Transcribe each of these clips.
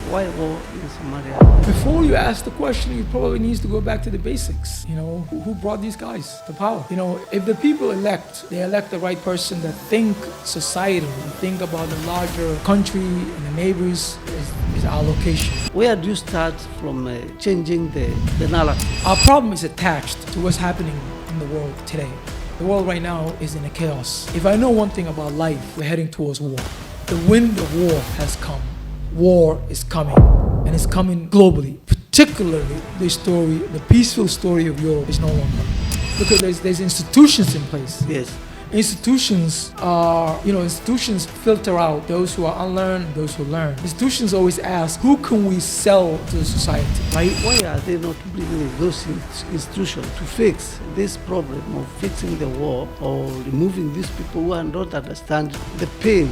Why war in Somalia? Before you ask the question, you probably need to go back to the basics. Who brought these guys to power? If the people they elect the right person that think societally, think about the larger country and the neighbors is our location. Where do you start from changing the narrative? Our problem is attached to what's happening in the world today. The world right now is in a chaos. If I know one thing about life, we're heading towards war. The wind of war has come. War is coming, and it's coming globally. Particularly the peaceful story of Europe is no longer. Because there's institutions in place. Yes. Institutions filter out those who are unlearned, those who learn. Institutions always ask, who can we sell to the society? Why are they not bringing those institutions to fix this problem of fixing the war or removing these people who don't understand the pain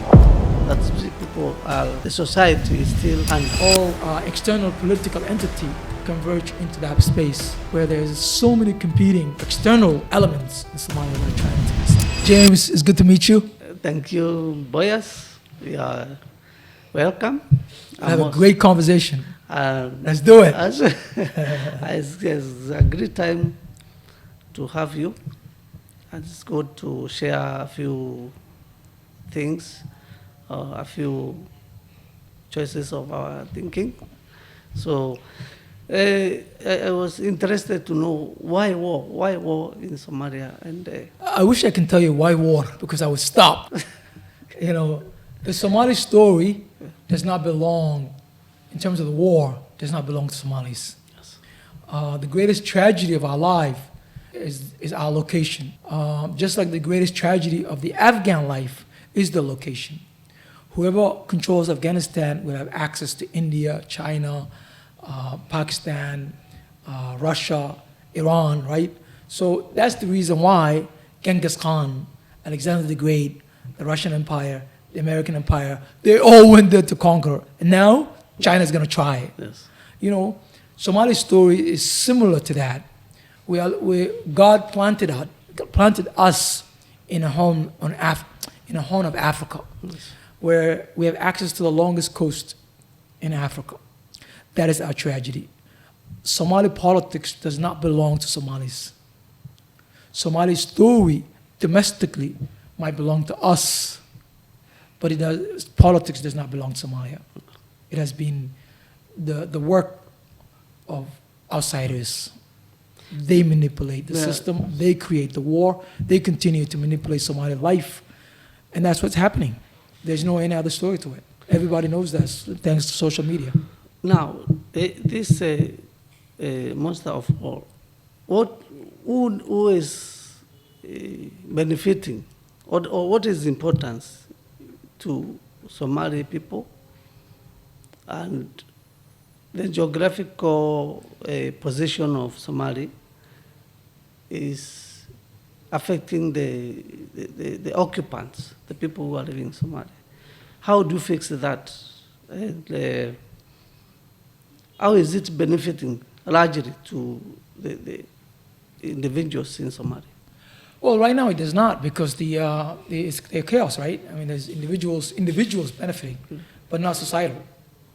that these people the society is still under? All external political entity converge into that space where there's so many competing external elements in Somalia that are trying to test. James, it's good to meet you. Thank you, Boyas. You are welcome. Have a great conversation. Let's do it. It's a great time to have you. And it's good to share a few things, a few choices of our thinking. So I was interested to know why war in Somalia. And I wish I can tell you why war, because I would stop. The Somali story does not belong, in terms of the war, does not belong to Somalis. Yes. The greatest tragedy of our life is our location. Just like the greatest tragedy of the Afghan life is the location. Whoever controls Afghanistan will have access to India, China, Pakistan, Russia, Iran, right? So that's the reason why Genghis Khan, Alexander the Great, the Russian Empire, the American Empire, they all went there to conquer. And now China's going to try it. yes. Somali's story is similar to that. God planted us in a horn of Africa, Yes. where we have access to the longest coast in Africa. That is our tragedy. Somali politics does not belong to Somalis. Somali story domestically might belong to us, but politics does not belong to Somalia. It has been the work of outsiders. They manipulate the system, they create the war, they continue to manipulate Somali life, and that's what's happening. There's no any other story to it. Everybody knows that thanks to social media. Now, this monster of war, who is benefiting, or what is the importance to Somali people, and the geographical position of Somali is affecting the occupants, the people who are living in Somalia. How do you fix that? And, how is it benefiting largely to the individuals in Somalia? Well, right now it does not, because it's chaos, right? I mean, there's individuals benefiting, but not societal.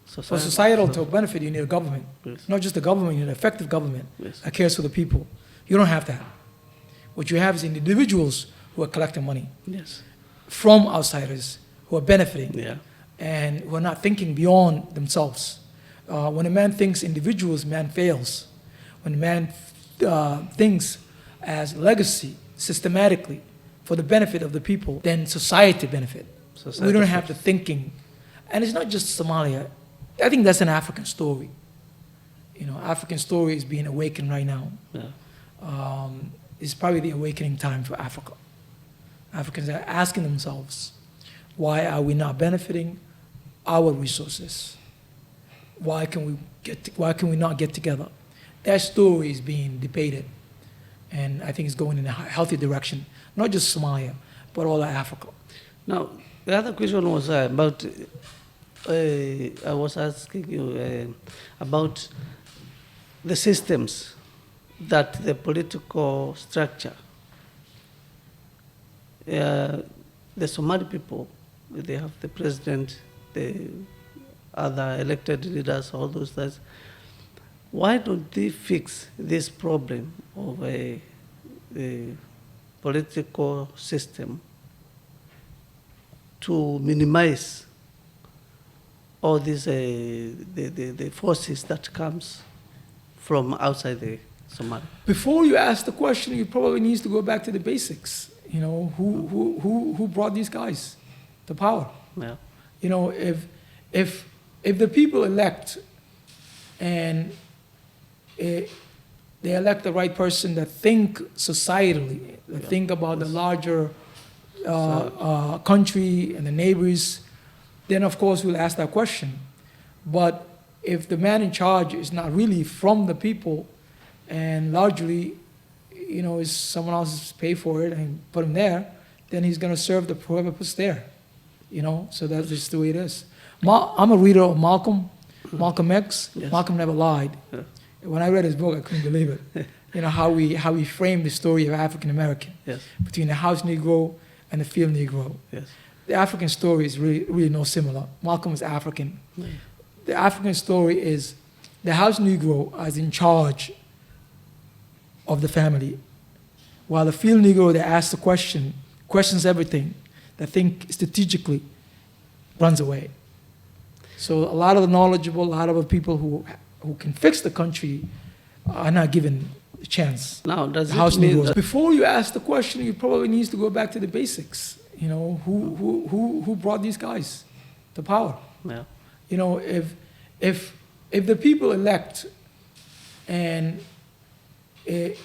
For societal to benefit, you need a government. Yes. Not just a government, you need an effective government Yes. that cares for the people. You don't have that. What you have is individuals who are collecting money Yes. from outsiders who are benefiting Yeah. and who are not thinking beyond themselves. When a man thinks individuals, man fails. When a man thinks as legacy, systematically, for the benefit of the people, then society benefit. We don't have the thinking. And it's not just Somalia. I think that's an African story. African story is being awakened right now. Yeah. It's probably the awakening time for Africa. Africans are asking themselves, why are we not benefiting our resources? Why can we not get together? That story is being debated, and I think it's going in a healthy direction. Not just Somalia, but all of Africa. Now, the other question was about, I was asking you about the systems that the political structure, the Somali people, they have the president, the other elected leaders, all those things. Why don't they fix this problem of a political system to minimize all these the forces that comes from outside the Somalia? Before you ask the question, you probably need to go back to the basics. You know, who brought these guys to power? Yeah. You know, if the people elect and they elect the right person that think societally, that think about the larger country and the neighbors, then of course we'll ask that question. But if the man in charge is not really from the people and largely, you know, is someone else pay for it and put him there, then he's going to serve the whoever puts there. You know, so that's just the way it is. I'm a reader of Malcolm X. Yes. Malcolm never lied. Yeah. When I read his book, I couldn't believe it. You know, how he framed the story of African American Yes. between the house Negro and the field Negro. Yes. The African story is really no similar. Malcolm is African. The African story is the house Negro is in charge of the family, while the field Negro that asks the question, questions everything, that think strategically, runs away. So a lot of the knowledgeable, a lot of the people who can fix the country are not given a chance. Now, does it House mean Negroes. that Before you ask the question, you probably need to go back to the basics. You know, who brought these guys to power? yeah. You know, if the people elect and they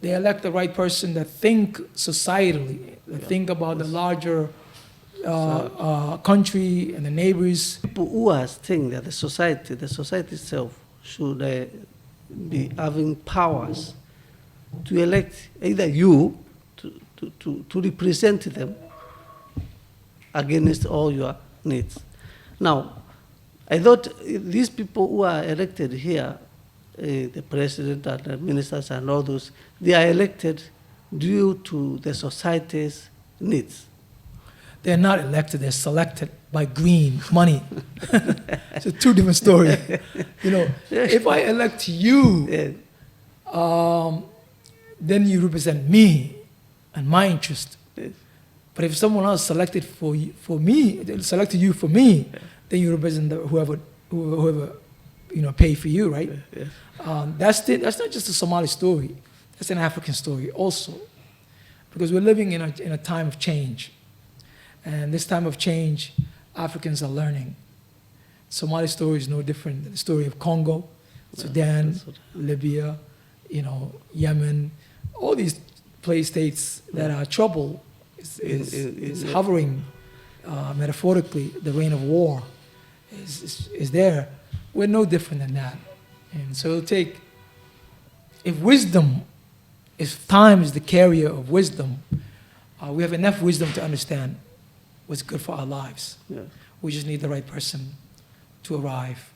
elect the right person that think societally, that think about the larger country and the neighbors. People who are saying that the society itself should be having powers to elect either you to represent them against all your needs. Now, I thought these people who are elected here, the president and the ministers and all those, they are elected due to the society's needs. They're not elected, they're selected by green money. It's a two different story. You know, if I elect you, Yeah. then you represent me and my interest. Yes. But if someone else selected selected you for me, then you represent whoever you know pay for you, right? Yes. That's not just a Somali story. That's an African story also, because we're living in a time of change, and this time of change, Africans are learning. Somali story is no different than the story of Congo, Sudan, Libya, you know, Yemen, all these states that are troubled is hovering, metaphorically, the reign of war is there. We're no different than that. And so it'll take, if time is the carrier of wisdom, we have enough wisdom to understand what's good for our lives. Yeah. We just need the right person to arrive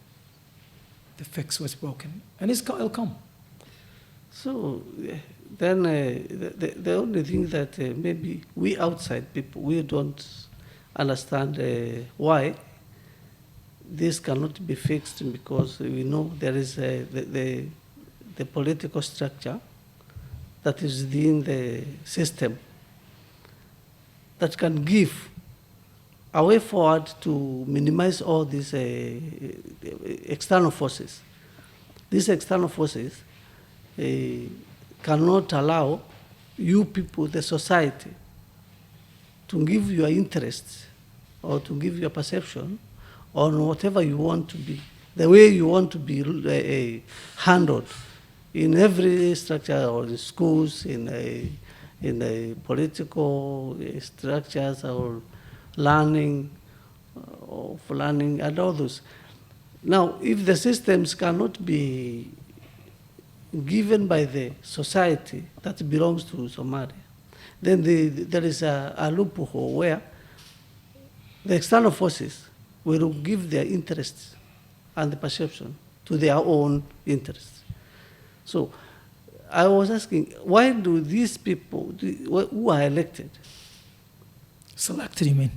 to fix what's broken. And it'll come. So then the only thing that maybe we outside people, we don't understand why this cannot be fixed, because we know there is the political structure that is within the system that can give a way forward to minimize all these external forces. These external forces cannot allow you people, the society, to give your interests or to give your perception on whatever you want to be, the way you want to be handled in every structure, or in schools, in political structures, or learning, and all those. Now, if the systems cannot be given by the society that belongs to Somalia, then there is a loophole where the external forces will give their interests and the perception to their own interests. So I was asking, why do these people who are elected, Selected, you mean?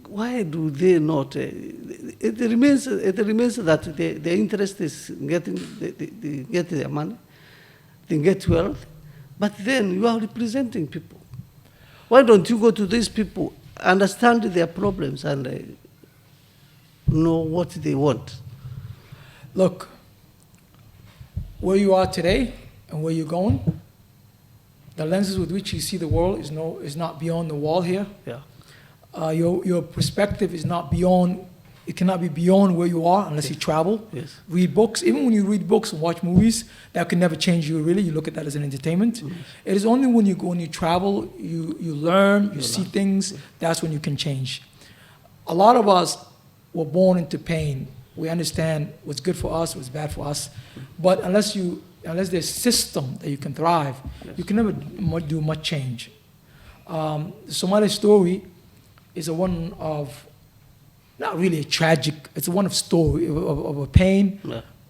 why do they not? It remains that the interest is getting they get their money, they get wealth, but then you are representing people. Why don't you go to these people, understand their problems, and know what they want? Look, where you are today and where you're going, the lenses with which you see the world is not beyond the wall here. Yeah. Your perspective is not beyond, it cannot be beyond where you are unless you travel. Yes. Read books. Even when you read books and watch movies, that can never change you really. You look at that as an entertainment. It is only when you travel, you learn, you see things, that's when you can change. A lot of us were born into pain. We understand what's good for us, what's bad for us. But unless there's a system that you can thrive, you can never do much change. The Somali story is a one of, not really a tragic, it's a one of story, of a pain,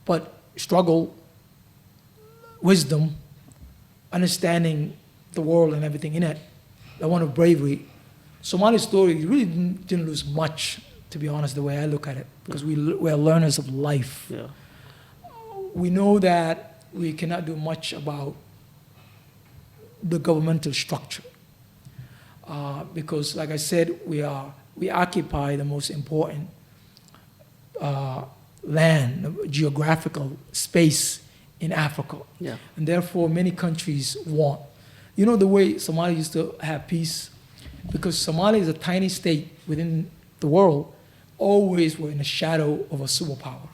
but struggle, wisdom, understanding the world and everything in it, the one of bravery. Somali story really didn't lose much, to be honest, the way I look at it, because we're learners of life. Yeah. We know that we cannot do much about the governmental structure. Because, like I said, we occupy the most important land, geographical space in Africa. Yeah. And therefore, many countries want. You know the way Somalia used to have peace? Because Somalia is a tiny state within the world, always were in the shadow of a superpower.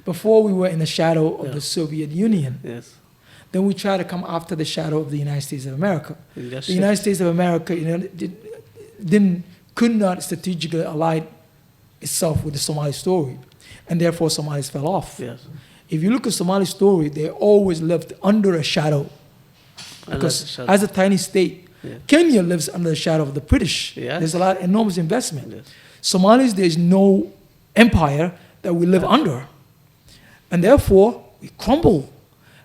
Before we were in the shadow of the Soviet Union. Yes. Then we try to come after the shadow of the United States of America. The Yes. United States of America, could not strategically ally itself with the Somali story, and therefore Somalis fell off. Yes. If you look at Somali story, they always lived under a shadow, because as a tiny state, Kenya lives under the shadow of the British. Yes. There's a lot of enormous investment. Yes. Somalis, there's no empire that we live under, and therefore we crumble.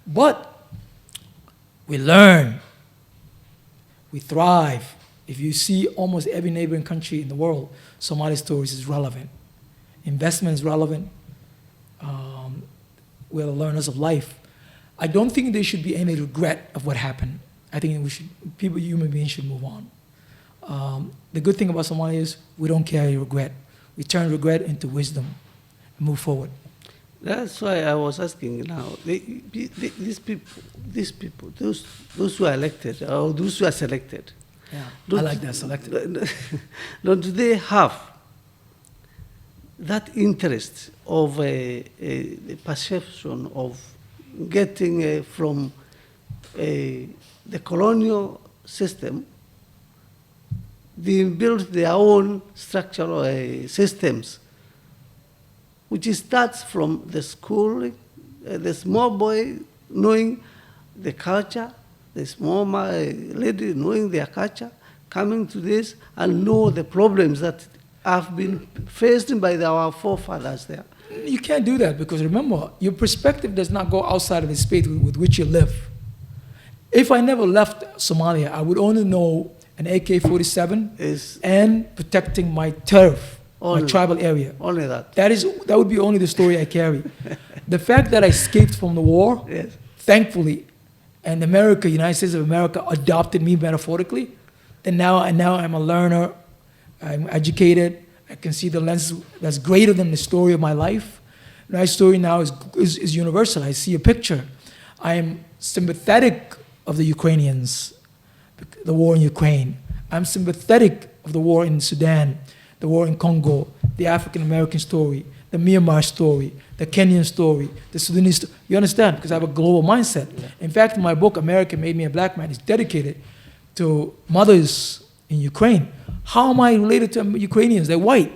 But we learn, we thrive. If you see almost every neighboring country in the world, Somali stories is relevant. Investment is relevant. We're the learners of life. I don't think there should be any regret of what happened. I think human beings should move on. The good thing about Somalia is we don't carry regret. We turn regret into wisdom and move forward. That's why I was asking now. These people, those who are elected or those who are selected. Yeah, I like that, selected. Don't they have that interest of a perception of getting from the colonial system? They build their own structural systems, which starts from the school, the small boy knowing the culture, the small lady knowing their culture, coming to this and know the problems that have been faced by our forefathers there. You can't do that because remember, your perspective does not go outside of the space with which you live. If I never left Somalia, I would only know an AK-47 and protecting my turf, my tribal area. Only that. That would be only the story I carry. The fact that I escaped from the war, thankfully, and America, United States of America, adopted me metaphorically, and now I'm a learner, I'm educated, I can see the lens that's greater than the story of my life. My story now is universal. I see a picture. I am sympathetic of the Ukrainians, the war in Ukraine. I'm sympathetic of the war in Sudan, the war in Congo, the African-American story, the Myanmar story, the Kenyan story, the Sudanese story. You understand? Because I have a global mindset. In fact, my book, America Made Me a Black Man, is dedicated to mothers in Ukraine. How am I related to Ukrainians? They're white.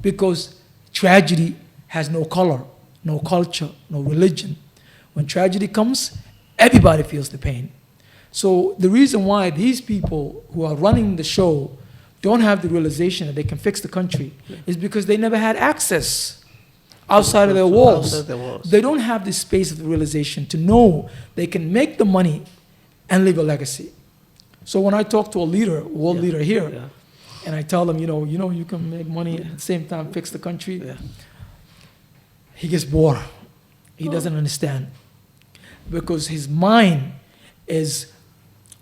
Because tragedy has no color, no culture, no religion. When tragedy comes, everybody feels the pain. So the reason why these people who are running the show don't have the realization that they can fix the country is because they never had access outside of their walls. They don't have the space of the realization to know they can make the money and leave a legacy. So when I talk to a leader, world leader here, and I tell him, you can make money at the same time fix the country. Yeah. He gets bored. He Oh. doesn't understand because his mind is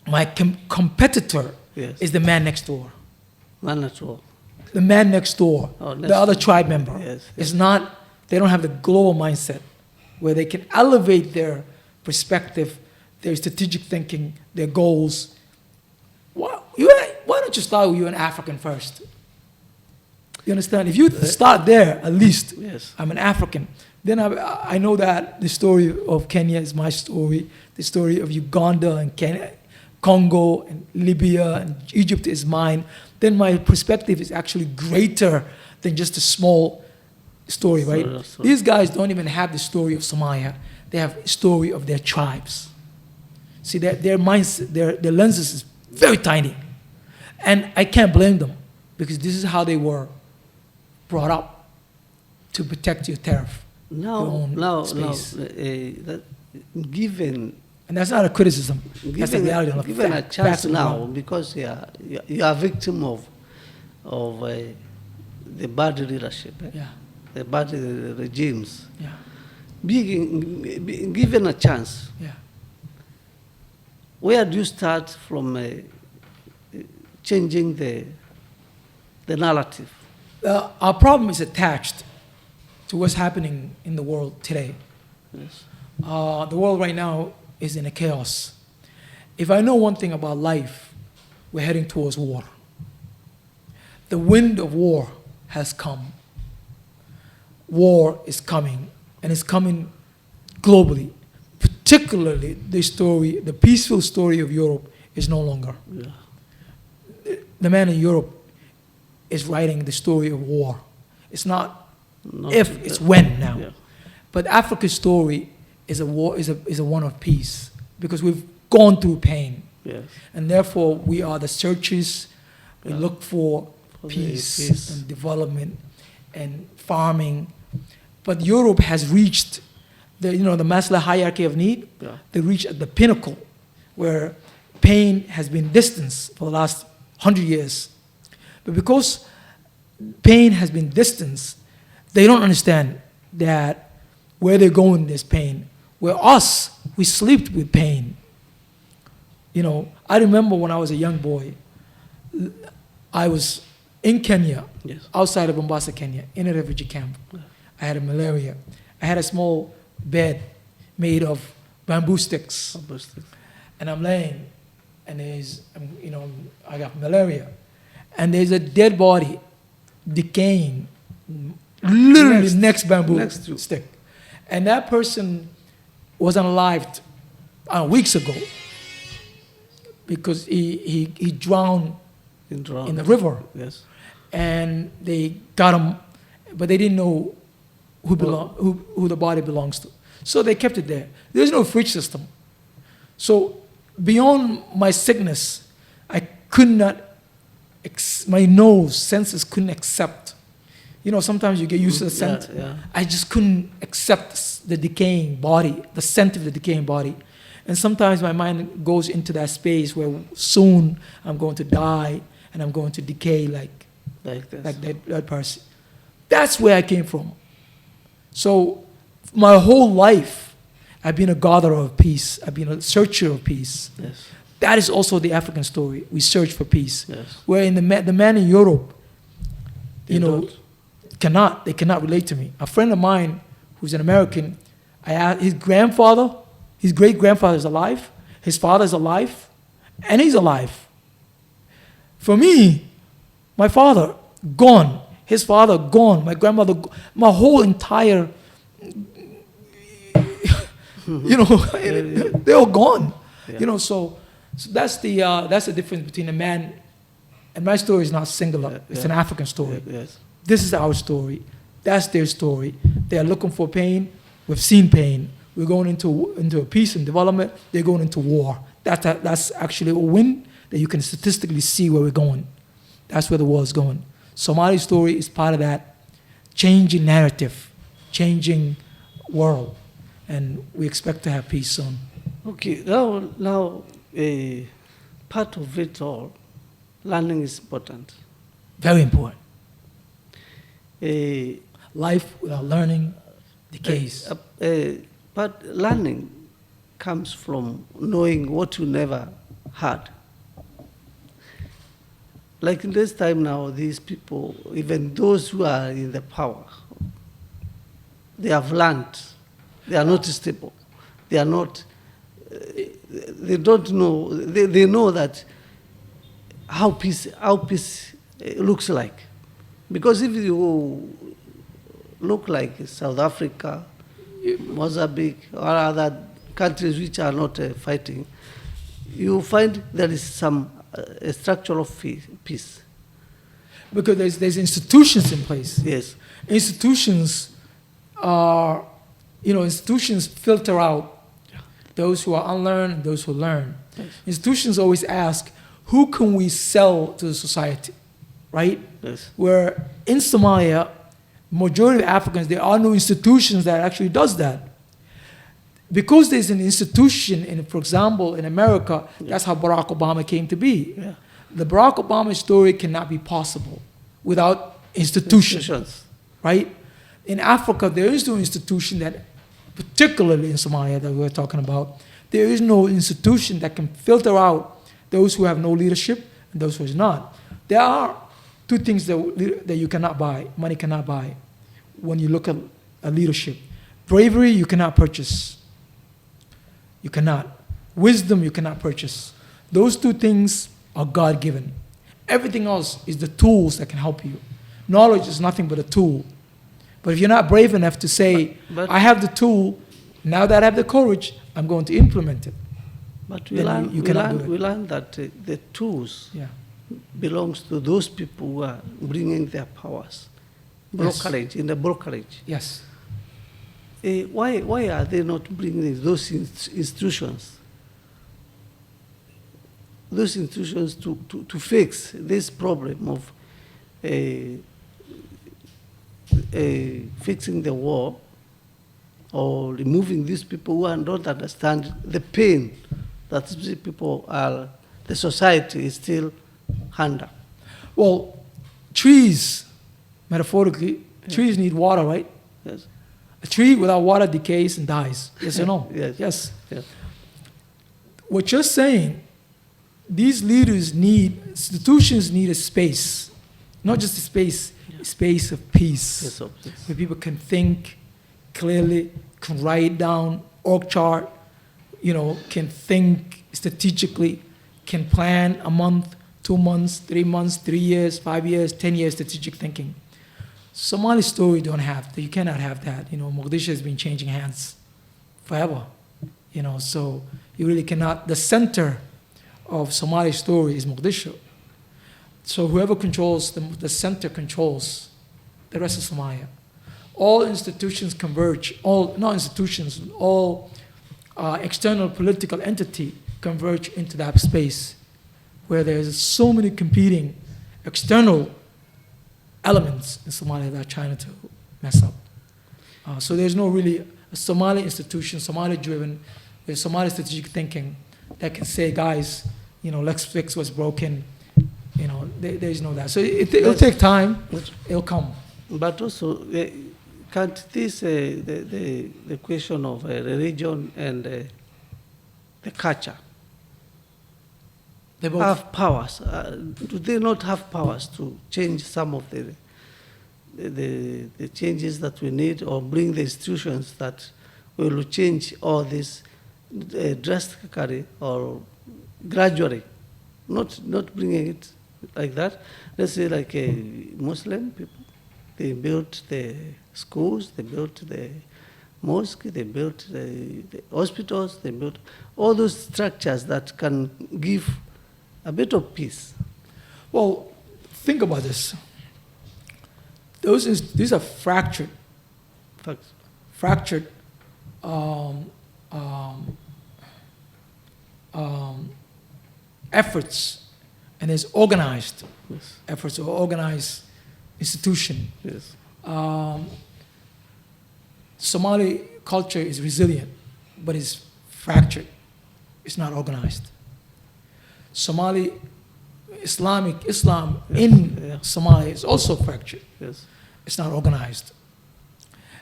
my competitor Yes. is the man next door. Man at all. The man next door, Oh, the next other door. tribe member, Yes, is not. They don't have the global mindset where they can elevate their perspective, their strategic thinking, their goals. Why don't you start with you an African first? You understand? If you start there, at least, Yes. I'm an African. Then I know that the story of Kenya is my story. The story of Uganda and Kenya, Congo and Libya and Egypt is mine. Then my perspective is actually greater than just a small story, right? So- These guys don't even have the story of Somalia. They have a story of their tribes. See, their minds, their lenses is very tiny. And I can't blame them because this is how they were brought up to protect your tariff. Now, own space. that given And that's not a criticism. That's the reality of given a fact. chance Facts of the now, world. because you are victim of the bad leadership, Yeah, the bad regimes. yeah, Being given a chance, yeah. where do you start from changing the narrative? Our problem is attached to what's happening in the world today. Yes. The world right now is in a chaos. If I know one thing about life, we're heading towards war. The wind of war has come. War is coming, and it's coming globally. Particularly, the peaceful story of Europe is no longer. Yeah. The man in Europe is writing the story of war. It's not Not- if, it's when now. Yeah. But Africa's story is a war, is a one of peace because we've gone through pain, Yes. and therefore we are the searchers. We Yeah. look for For the peace peace. and development and farming. But Europe has reached the Maslow hierarchy of need. Yeah. They reach at the pinnacle where pain has been distanced for the last 100 years. But because pain has been distanced, they don't understand that where they're going is pain. Where us, we slept with pain. I remember when I was a young boy, I was in Kenya, Yes. outside of Mombasa, Kenya, in a refugee camp. I had malaria. I had a small bed made of bamboo sticks, Obviously. and I'm laying, and I got malaria, and there's a dead body decaying, literally next bamboo next to- stick, and that person wasn't alive weeks ago because he drowned in the river. Yes. And they got him, but they didn't know who the body belongs to. So they kept it there. There's no fridge system. So beyond my sickness, I could not, my nose senses couldn't accept. Sometimes you get used to the scent. Yeah. I just couldn't accept the decaying body, the scent of the decaying body. And sometimes my mind goes into that space where soon I'm going to die and I'm going to decay like this. that person. That's where I came from. So my whole life, I've been a gatherer of peace. I've been a searcher of peace. Yes. That is also the African story. We search for peace. Yes. Where in the man in Europe, They don't. they cannot relate to me. A friend of mine who's an American, I asked, his great-grandfather is alive, his father is alive, and he's alive. For me, my father, gone. His father, gone. My grandmother, my whole entire, they're all gone. Yeah. So that's the difference between a man, and my story is not singular. It's an African story. Yes. This is our story. That's their story. They are looking for pain. We've seen pain. We're going into a peace and development. They're going into war. That's actually a win that you can statistically see where we're going. That's where the world's going. Somali's story is part of that changing narrative, changing world, and we expect to have peace soon. Okay. Now, part of it all, learning is important. Very important. Uh, Life without learning decays. but learning comes from knowing what you never had. Like in this time now, these people, even those who are in the power, they have learned. They are not stable. They are not, they don't know, they know that how peace looks like. Because if you look like South Africa, Mozambique, or other countries which are not fighting, you find there is some structural peace. Because there's institutions in place. Yes. Institutions are, institutions filter out those who are unlearned and those who learn. Yes. Institutions always ask, who can we sell to the society, right? Yes. Where in Somalia, majority of Africans, there are no institutions that actually does that. Because there's an institution, for example, in America, that's how Barack Obama came to be. Yeah. The Barack Obama story cannot be possible without institutions. Right? In Africa, there is no institution that, particularly in Somalia that we're talking about, there is no institution that can filter out those who have no leadership and those who is not. There are two things that you cannot buy, money cannot buy, when you look at leadership. Bravery, you cannot purchase. You cannot. Wisdom, you cannot purchase. Those two things are God-given. Everything else is the tools that can help you. Knowledge is nothing but a tool. But if you're not brave enough to say, but I have the tool, now that I have the courage, I'm going to implement it. But we learn that the tools Yeah. belongs to those people who are bringing their powers. Brokerage, in the brokerage. Yes. Why are they not bringing those institutions? Those institutions to fix this problem of fixing the war or removing these people who don't understand the pain that these people are, the society is still under. Well, trees, metaphorically, trees need water, right? Yes. A tree without water decays and dies. Yes or no? Yes. Yes. Yes. What you're saying, these leaders need, institutions need a space, not just a space, a space of peace, Yes, yes. where people can think clearly, can write down org chart, can think strategically, can plan a month, 2 months, 3 months, 3 years, 5 years, 10 years strategic thinking. Somali story don't have that. You cannot have that. Mogadishu has been changing hands forever. So you really cannot. The center of Somali story is Mogadishu. So whoever controls the center controls the rest of Somalia. All institutions converge. Not institutions. All external political entity converge into that space where there's so many competing external elements in Somalia that are trying to mess up. So there's no really a Somali institution, Somali-driven, there's Somali strategic thinking that can say, guys, let's fix what's broken. There's no that. So it'll take time. It'll come. But also, can't this the question of religion and the culture They both have powers? Do they not have powers to change some of the changes that we need, or bring the institutions that will change all this drastically or gradually? Not bringing it like that. Let's say like a Muslim people, they built the schools, they built the mosque, they built the hospitals, they built all those structures that can give a bit of peace. Well, think about this. These are fractured efforts, and there's organized efforts or organized institution. Yes. Somali culture is resilient, but it's fractured. It's not organized. Somali Islam Yes, in yeah. Somalia is also fractured. Yes. It's not organized.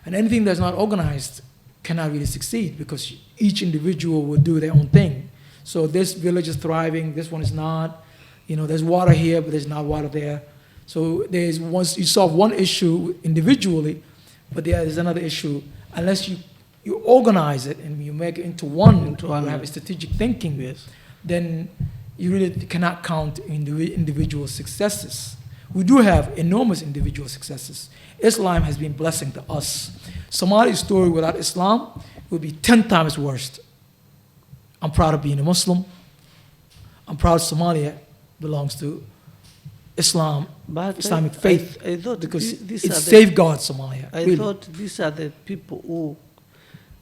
And anything that's not organized cannot really succeed because each individual will do their own thing. So this village is thriving, this one is not. There's water here, but there's not water there. So once you solve one issue individually, but there's another issue. Unless you organize it and you make it into one, Into you one, have a strategic thinking, Yes. then you really cannot count individual successes. We do have enormous individual successes. Islam has been blessing to us. Somali's story without Islam would be 10 times worse. I'm proud of being a Muslim. I'm proud Somalia belongs to Islam, But Islamic faith, I thought because these it are the, safeguards Somalia. I really. thought these are the people who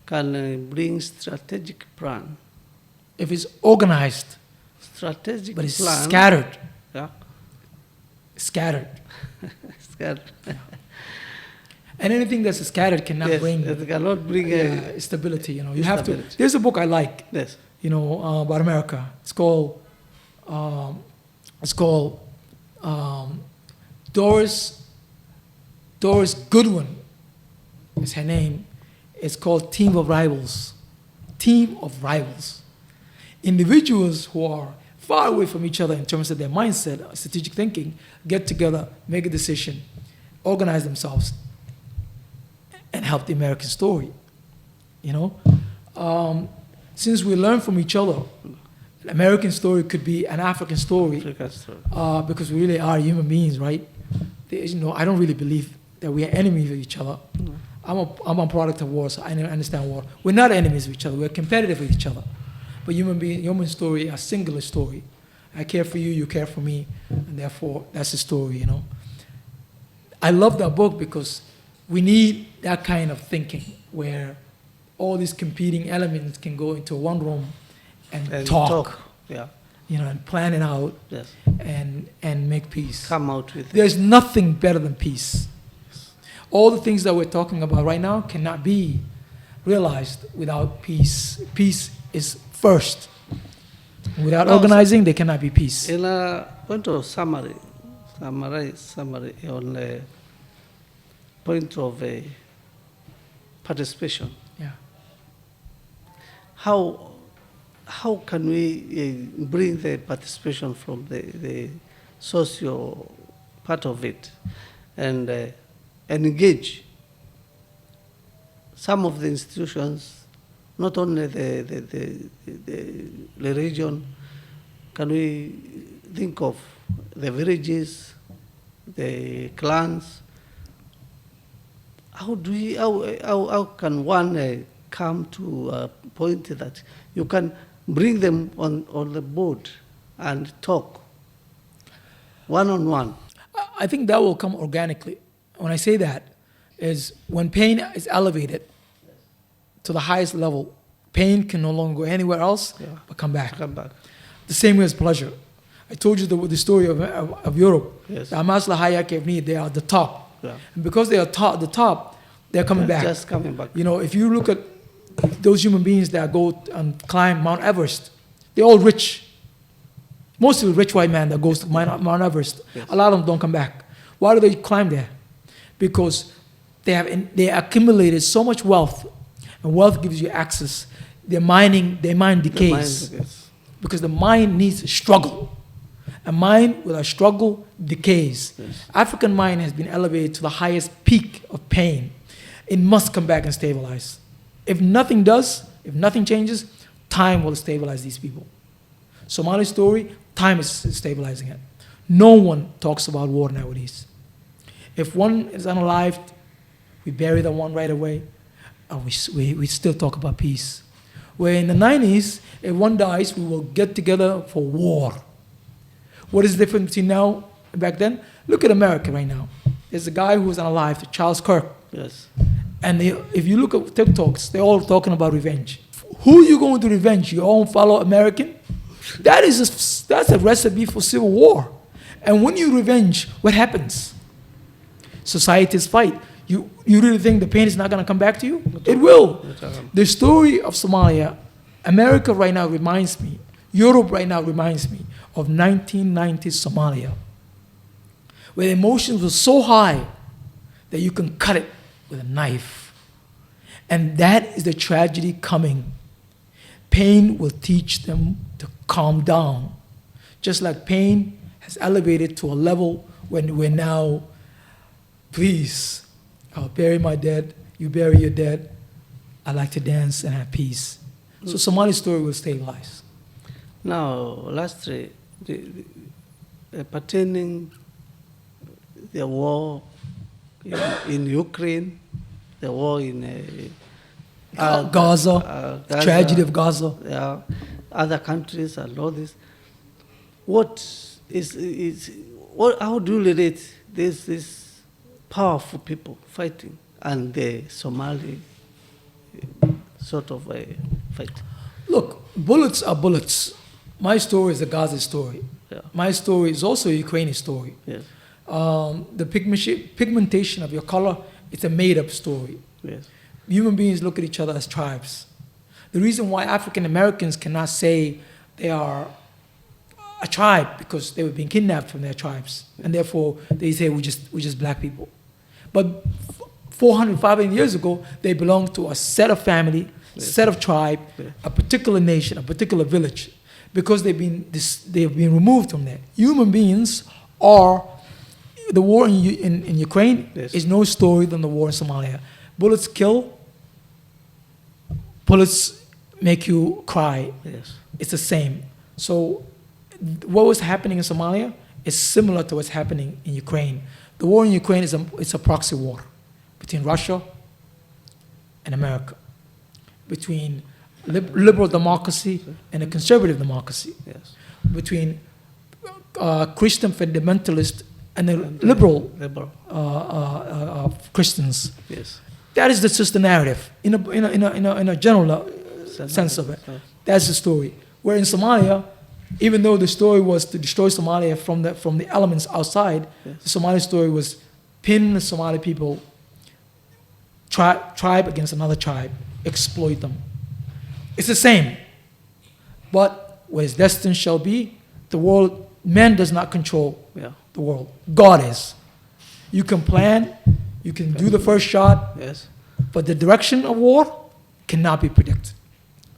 can bring strategic plan. If it's organized, Strategic but it's plan. scattered, Yeah. scattered. Scattered. And anything that's scattered cannot Yes, bring it cannot bring stability. You have to. Stability. There's a book I like, yes. about America. It's called Doris Goodwin. Is her name. It's called Team of Rivals. Team of Rivals. Individuals who are far away from each other in terms of their mindset, strategic thinking, get together, make a decision, organize themselves, and help the American story. Since we learn from each other, an American story could be an African story, Africa story. because we really are human beings, right? I don't really believe that we are enemies of each other. No. I'm a product of war, so I understand war. We're not enemies of each other. We're competitive with each other. But human story, a singular story. I care for you, you care for me, and therefore that's the story. I love that book because we need that kind of thinking where all these competing elements can go into one room and talk. Yeah. And plan it out Yes. and make peace. Come out with it. There's nothing better than peace. All the things that we're talking about right now cannot be realized without peace. Peace is first. Without No, organizing, there cannot be peace. In a point of summary on the point of participation, Yeah. how can we bring the participation from the socio part of it and engage some of the institutions, not only the region? Can we think of the villages, the clans? How can one come to a point that you can bring them on the board and talk one-on-one? I think that will come organically. When I say that, is when pain is elevated to the highest level, pain can no longer go anywhere else but come back. Come back. The same way as pleasure. I told you the story of Europe. Yes. The Maslow hierarchy of need, they are at the top. Yeah. And because they are the top, they're coming back. Just coming back. If you look at those human beings that go and climb Mount Everest, they're all rich. Mostly rich white man that goes to Mount Everest. Yes. A lot of them don't come back. Why do they climb there? Because they accumulated so much wealth, and wealth gives you access. Their mind decays. Yes. Because the mind needs struggle. A mind without struggle decays. Yes. African mind has been elevated to the highest peak of pain. It must come back and stabilize. If nothing changes, time will stabilize these people. Somali story, time is stabilizing it. No one talks about war nowadays. If one is unalived, we bury the one right away, and we still talk about peace. Where in the 90s, if one dies, we will get together for war. What is the difference between now and back then? Look at America right now. There's a guy who was unalive, Charles Kirk. Yes. And if you look at TikToks, they're all talking about revenge. Who are you going to revenge? Your own fellow American? That's a recipe for civil war. And when you revenge, what happens? Societies fight. You really think the pain is not going to come back to you? It will. The story of Somalia, America right now reminds me, Europe right now reminds me of 1990s Somalia, where the emotions were so high that you can cut it with a knife. And that is the tragedy coming. Pain will teach them to calm down. Just like pain has elevated to a level when we're now, please, I'll bury my dead, you bury your dead, I like to dance and have peace. So Somali's story will stabilize. Now, lastly, pertaining the war in Ukraine, the war in Gaza, tragedy of Gaza. Yeah, other countries and all this. What is how do you relate this powerful people fighting and the Somali sort of a fight? Look, bullets are bullets. My story is a Gaza story. Yeah. My story is also a Ukrainian story. Yes. The pigmentation of your color, it's a made-up story. Yes. Human beings look at each other as tribes. The reason why African Americans cannot say they are a tribe because they were being kidnapped from their tribes, and therefore they say we're just black people. But 400, 500 years ago, they belonged to a set of family, set of tribe, a particular nation, a particular village, because they have been removed from there. Human beings are. The war in Ukraine is no story than the war in Somalia. Bullets kill. Bullets make you cry. Yes. It's the same. So what was happening in Somalia is similar to what's happening in Ukraine. The war in Ukraine it's a proxy war between Russia and America, between liberal democracy and a conservative democracy, Yes. between Christian fundamentalists and the liberal Christians. Yes. That is just the narrative in a general sense of it. That's the story. Where in Somalia, even though the story was to destroy Somalia from the elements outside, the Somali story was pin the Somali people, tribe against another tribe, exploit them. It's the same. But what is destined shall be. The world, man does not control the world. God is. You can plan, you can do the first shot, Yes. but the direction of war cannot be predicted.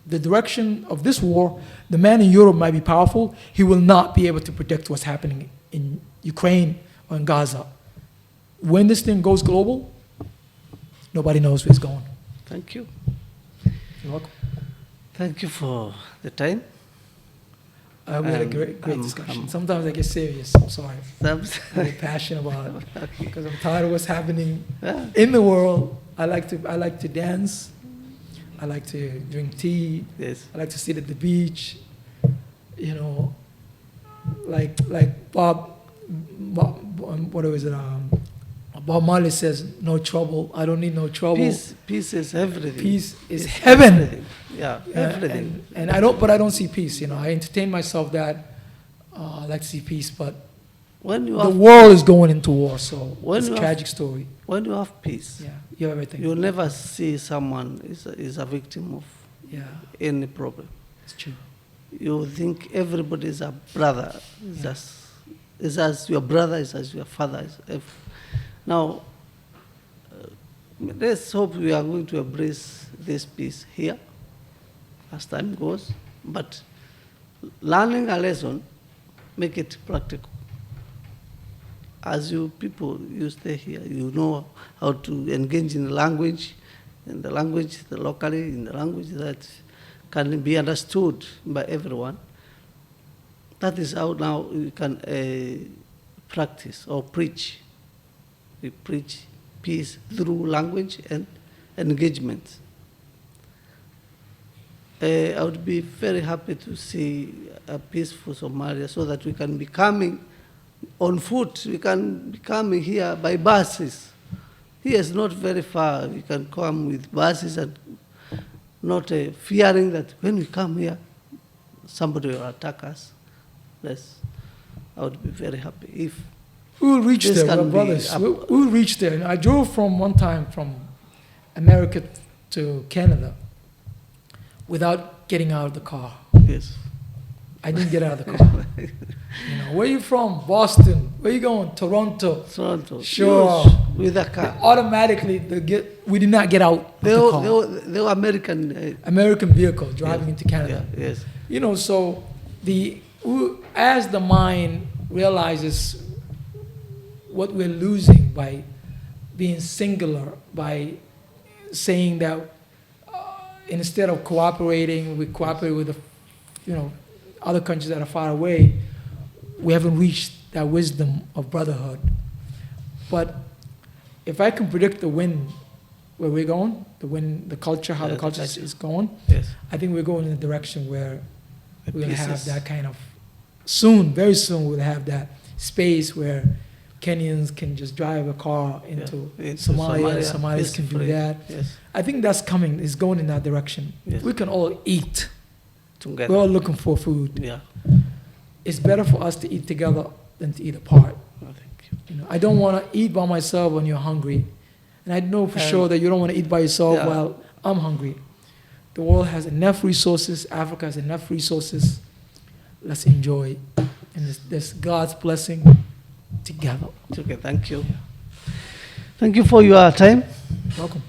The direction of this war, the man in Europe might be powerful, he will not be able to predict what's happening in Ukraine or in Gaza. When this thing goes global, nobody knows where it's going. Thank you. You're welcome. Thank you for the time. We had a great I'm- discussion. Sometimes I get serious. I'm sorry. I get passionate about it because I'm tired of what's happening Yeah. in the world. I like to dance. I like to drink tea. Yes. I like to sit at the beach. You know, like Bob what was it? Bob Marley says, "No trouble. I don't need no trouble. Peace is everything. Peace is heaven." Everything. Yeah, everything. And I don't see peace. You know, I entertain myself that I like to see peace, but When you the have world is going into war. So When it's a you have- tragic story. when you have peace, Yeah, you have everything. you'll never see someone is a victim of Yeah, any problem. it's true. You think everybody is a brother. Is as your brother, is as your father. Now, let's hope we are going to embrace this peace here as time goes, but learning a lesson, make it practical. As you people, you stay here, you know how to engage in the language locally, in the language that can be understood by everyone. That is how now you can practice or preach. We preach peace through language and engagement. I would be very happy to see a peaceful Somalia so that we can be coming on foot. We can be coming here by buses. Here is not very far. We can come with buses and not fearing that when we come here, somebody will attack us. I would be very happy if We'll reach This there, can my be brothers. up- We'll reach there. And I drove one time from America to Canada without getting out of the car. yes. I didn't get out of the car. You know, where you from? Boston. Where you going? Toronto. Toronto. Sure. Yes, with a car. Automatically, we did not get out of They the were, car. they were American. American vehicle driving into Canada. Yeah, yes. You know, so as the mind realizes what we're losing by being singular, by saying that instead of cooperating, we cooperate with other countries that are far away, we haven't reached that wisdom of brotherhood. But if I can predict the wind, where we're going, the culture, how the Yes, culture that's is going, Yes. I think we're going in a direction where we're going to have Pieces. that kind of, soon, very soon, we'll have that space where Kenyans can just drive a car into Into Somalia, Somalis can do peacefully. that. Yes. I think that's coming, it's going in that direction. Yes. We can all eat. Together. We're all looking for food. Yeah. It's better for us to eat together than to eat apart. Oh, thank you. You know, I don't want to eat by myself when you're hungry. And I know for sure that you don't want to eat by yourself Yeah. while I'm hungry. The world has enough resources. Africa has enough resources. Let's enjoy. And there's God's blessing together. Okay, thank you. Thank you for your time. Welcome.